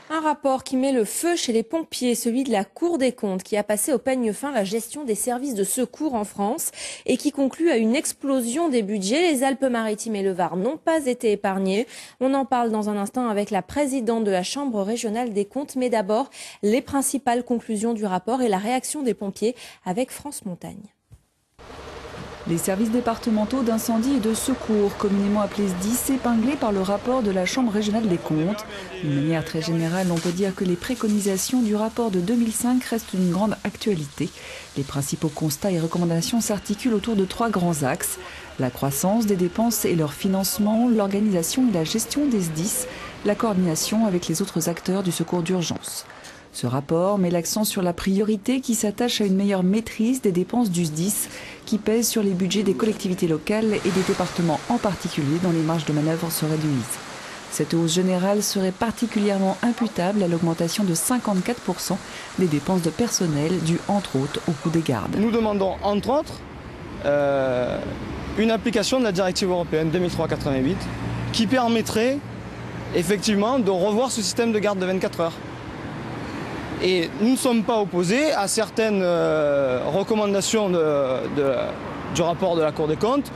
Un rapport qui met le feu chez les pompiers, celui de la Cour des comptes, qui a passé au peigne fin la gestion des services de secours en France et qui conclut à une explosion des budgets. Les Alpes-Maritimes et le Var n'ont pas été épargnés. On en parle dans un instant avec la présidente de la Chambre régionale des comptes. Mais d'abord, les principales conclusions du rapport et la réaction des pompiers avec France Montagne. Les services départementaux d'incendie et de secours, communément appelés SDIS, épinglés par le rapport de la Chambre régionale des comptes. D'une manière très générale, on peut dire que les préconisations du rapport de 2005 restent d'une grande actualité. Les principaux constats et recommandations s'articulent autour de 3 grands axes: la croissance des dépenses et leur financement, l'organisation et la gestion des SDIS, la coordination avec les autres acteurs du secours d'urgence. Ce rapport met l'accent sur la priorité qui s'attache à une meilleure maîtrise des dépenses du SDIS qui pèsent sur les budgets des collectivités locales et des départements en particulier dont les marges de manœuvre se réduisent. Cette hausse générale serait particulièrement imputable à l'augmentation de 54% des dépenses de personnel dues entre autres au coût des gardes. Nous demandons entre autres une application de la directive européenne 2003/88 qui permettrait effectivement de revoir ce système de garde de 24 heures. Et nous ne sommes pas opposés à certaines recommandations du rapport de la Cour des comptes,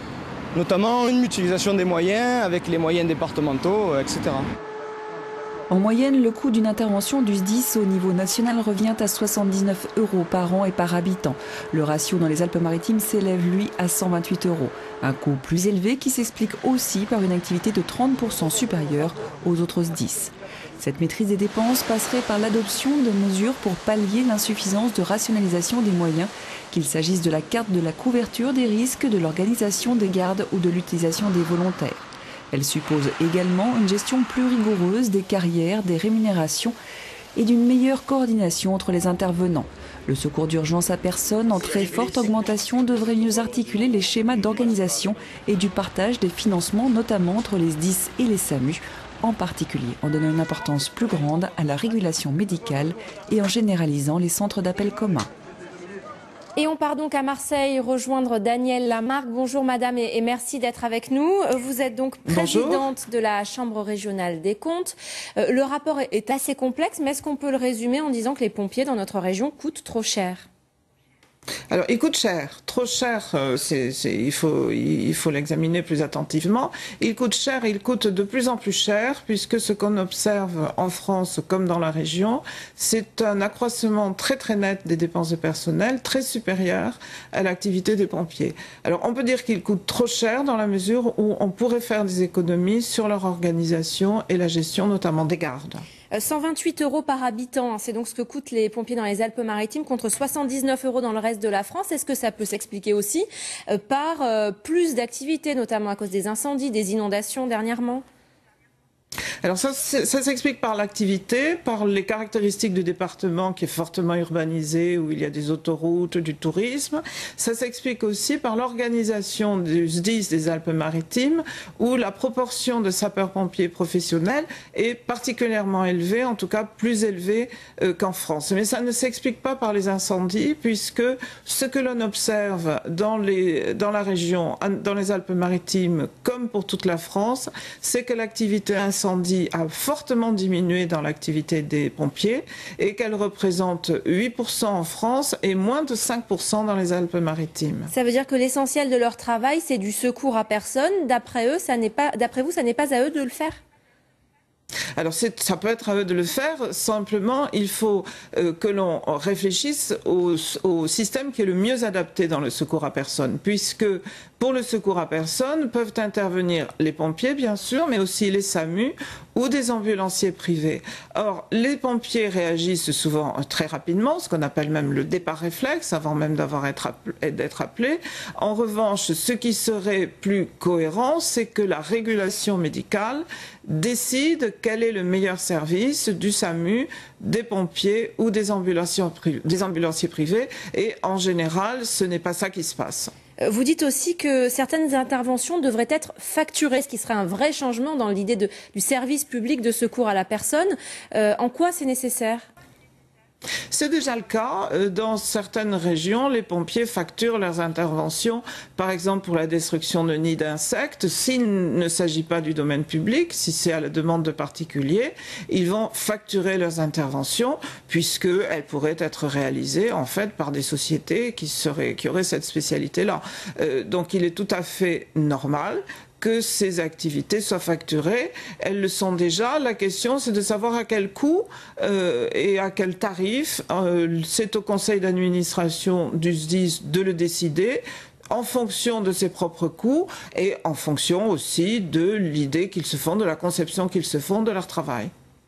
notamment une mutualisation des moyens avec les moyens départementaux, etc. En moyenne, le coût d'une intervention du SDIS au niveau national revient à 79 € par an et par habitant. Le ratio dans les Alpes-Maritimes s'élève, lui, à 128 €. Un coût plus élevé qui s'explique aussi par une activité de 30% supérieure aux autres SDIS. Cette maîtrise des dépenses passerait par l'adoption de mesures pour pallier l'insuffisance de rationalisation des moyens, qu'il s'agisse de la carte de la couverture des risques, de l'organisation des gardes ou de l'utilisation des volontaires. Elle suppose également une gestion plus rigoureuse des carrières, des rémunérations et d'une meilleure coordination entre les intervenants. Le secours d'urgence à personne, en très forte augmentation, devrait mieux articuler les schémas d'organisation et du partage des financements, notamment entre les SDIS et les SAMU, en particulier en donnant une importance plus grande à la régulation médicale et en généralisant les centres d'appel communs. Et on part donc à Marseille rejoindre Danielle Lamarque. Bonjour madame et merci d'être avec nous. Vous êtes donc présidente de la Chambre régionale des comptes. Le rapport est assez complexe, mais est-ce qu'on peut le résumer en disant que les pompiers dans notre région coûtent trop cher ? Alors, il coûte cher. Trop cher, il faut l'examiner plus attentivement. Il coûte cher, il coûte de plus en plus cher, puisque ce qu'on observe en France comme dans la région, c'est un accroissement très très net des dépenses de personnel, très supérieur à l'activité des pompiers. Alors, on peut dire qu'il coûte trop cher dans la mesure où on pourrait faire des économies sur leur organisation et la gestion notamment des gardes. 128 € par habitant, c'est donc ce que coûtent les pompiers dans les Alpes-Maritimes contre 79 € dans le reste de la France. Est-ce que ça peut s'expliquer aussi par plus d'activités, notamment à cause des incendies, des inondations dernièrement ? Alors ça s'explique par l'activité, par les caractéristiques du département qui est fortement urbanisé, où il y a des autoroutes, du tourisme. Ça s'explique aussi par l'organisation du SDIS des Alpes-Maritimes, où la proportion de sapeurs-pompiers professionnels est particulièrement élevée, en tout cas plus élevée qu'en France. Mais ça ne s'explique pas par les incendies, puisque ce que l'on observe dans la région, dans les Alpes-Maritimes, comme pour toute la France, c'est que l'activité incendie a fortement diminué dans l'activité des pompiers et qu'elle représente 8% en France et moins de 5% dans les Alpes-Maritimes. Ça veut dire que l'essentiel de leur travail, c'est du secours à personne. D'après vous, ça n'est pas à eux de le faire ? Alors ça peut être à eux de le faire, simplement il faut que l'on réfléchisse au système qui est le mieux adapté dans le secours à personne, puisque pour le secours à personne peuvent intervenir les pompiers bien sûr, mais aussi les SAMU ou des ambulanciers privés. Or, les pompiers réagissent souvent très rapidement, ce qu'on appelle même le départ réflexe, avant même d'être appelés. En revanche, ce qui serait plus cohérent, c'est que la régulation médicale décide quel est le meilleur service du SAMU, des pompiers ou des ambulanciers privés. Et en général, ce n'est pas ça qui se passe. Vous dites aussi que certaines interventions devraient être facturées, ce qui serait un vrai changement dans l'idée du service public de secours à la personne. En quoi c'est nécessaire ? C'est déjà le cas. Dans certaines régions, les pompiers facturent leurs interventions, par exemple pour la destruction de nids d'insectes. S'il ne s'agit pas du domaine public, si c'est à la demande de particuliers, ils vont facturer leurs interventions puisqu'elles pourraient être réalisées en fait par des sociétés qui auraient cette spécialité-là. Donc il est tout à fait normal que ces activités soient facturées. Elles le sont déjà. La question, c'est de savoir à quel coût et à quel tarif. C'est au conseil d'administration du SDIS de le décider en fonction de ses propres coûts et en fonction aussi de l'idée qu'ils se font, de la conception qu'ils se font de leur travail.